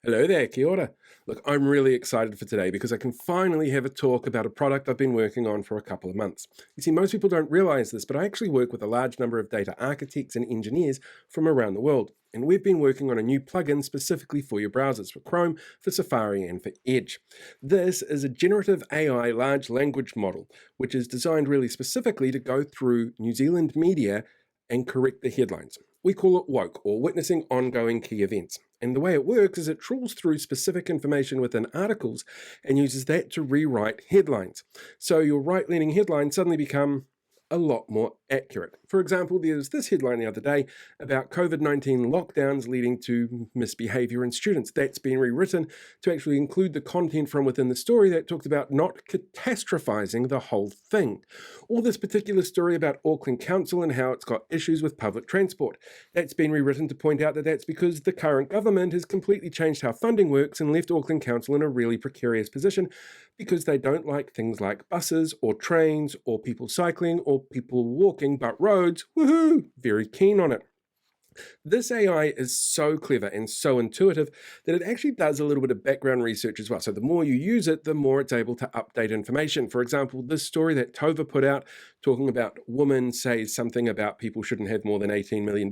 Hello there, kia ora. Look, I'm really excited for today because I can finally have a talk about a product I've been working on for a couple of months. You see, most people don't realize this, but I actually work with a large number of data architects and engineers from around the world. And we've been working on a new plugin specifically for your browsers, for Chrome, for Safari, and for Edge. This is a generative AI large language model, which is designed really specifically to go through New Zealand media and correct the headlines. We call it woke, or witnessing ongoing key events. And the way it works is it trawls through specific information within articles and uses that to rewrite headlines. So your right-leaning headlines suddenly become a lot more accurate. For example, there was this headline the other day about COVID-19 lockdowns leading to misbehavior in students. That's been rewritten to actually include the content from within the story that talked about not catastrophizing the whole thing. Or this particular story about Auckland Council and how it's got issues with public transport. That's been rewritten to point out that that's because the current government has completely changed how funding works and left Auckland Council in a really precarious position because they don't like things like buses or trains or people cycling or people walking, but roads, woohoo, very keen on it. This AI is so clever and so intuitive that it actually does a little bit of background research as well. So the more you use it, the more it's able to update information. For example, this story that Tova put out talking about woman says something about people shouldn't have more than $18 million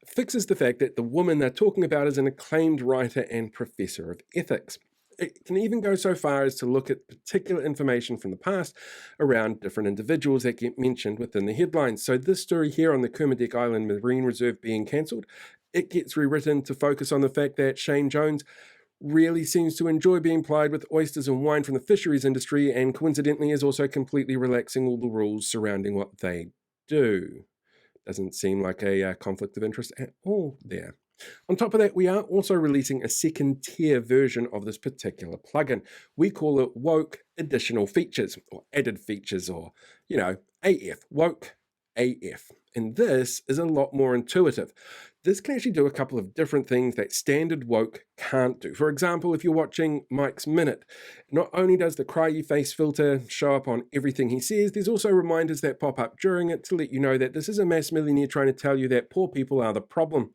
fixes the fact that the woman they're talking about is an acclaimed writer and professor of ethics. It can even go so far as to look at particular information from the past around different individuals that get mentioned within the headlines. So this story here on the Kermadec Island Marine Reserve being cancelled, it gets rewritten to focus on the fact that Shane Jones really seems to enjoy being plied with oysters and wine from the fisheries industry and coincidentally is also completely relaxing all the rules surrounding what they do. Doesn't seem like a conflict of interest at all there. On top of that, we are also releasing a second tier version of this particular plugin. We call it Woke Additional Features, or Added Features, or, AF, Woke AF. And this is a lot more intuitive. This can actually do a couple of different things that standard woke can't do. For example, if you're watching Mike's Minute, not only does the cry you face filter show up on everything he says, there's also reminders that pop up during it to let you know that this is a mass millionaire trying to tell you that poor people are the problem.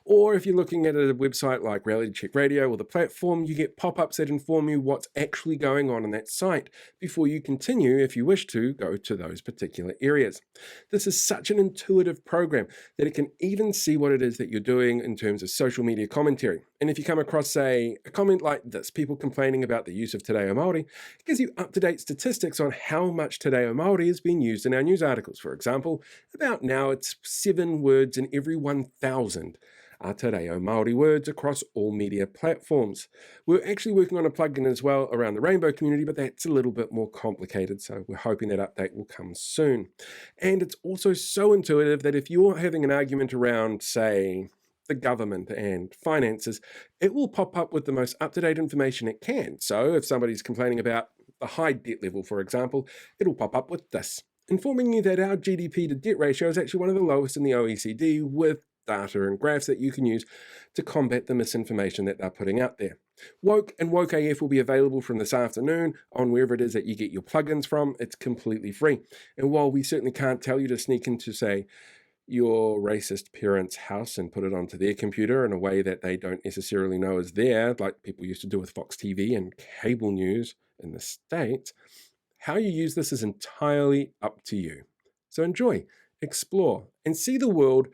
Or if you're looking at a website like Reality Check Radio or the platform, you get pop-ups that inform you what's actually going on that site before you continue, if you wish to, go to those particular areas. This is such an intuitive program that it can even see what it is that you're doing in terms of social media commentary. And if you come across, say, a comment like this, people complaining about the use of Te Reo Māori, it gives you up-to-date statistics on how much Te Reo Māori is being used in our news articles. For example, about now it's 7 words in every 1,000 are Te Reo Māori words across all media platforms. We're actually working on a plugin as well around the rainbow community, but that's a little bit more complicated, so we're hoping that update will come soon. And it's also so intuitive that if you're having an argument around, say, the government and finances, it will pop up with the most up-to-date information it can. So if somebody's complaining about the high debt level, for example, it'll pop up with this, informing you that our GDP to debt ratio is actually one of the lowest in the OECD, with data and graphs that you can use to combat the misinformation that they're putting out there. Woke and Woke AF will be available from this afternoon on wherever it is that you get your plugins from. It's completely free. And while we certainly can't tell you to sneak into, say, your racist parents' house and put it onto their computer in a way that they don't necessarily know is there, like people used to do with Fox TV and cable news in the States, how you use this is entirely up to you. So enjoy, explore, and see the world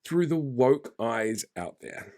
through the woke eyes out there.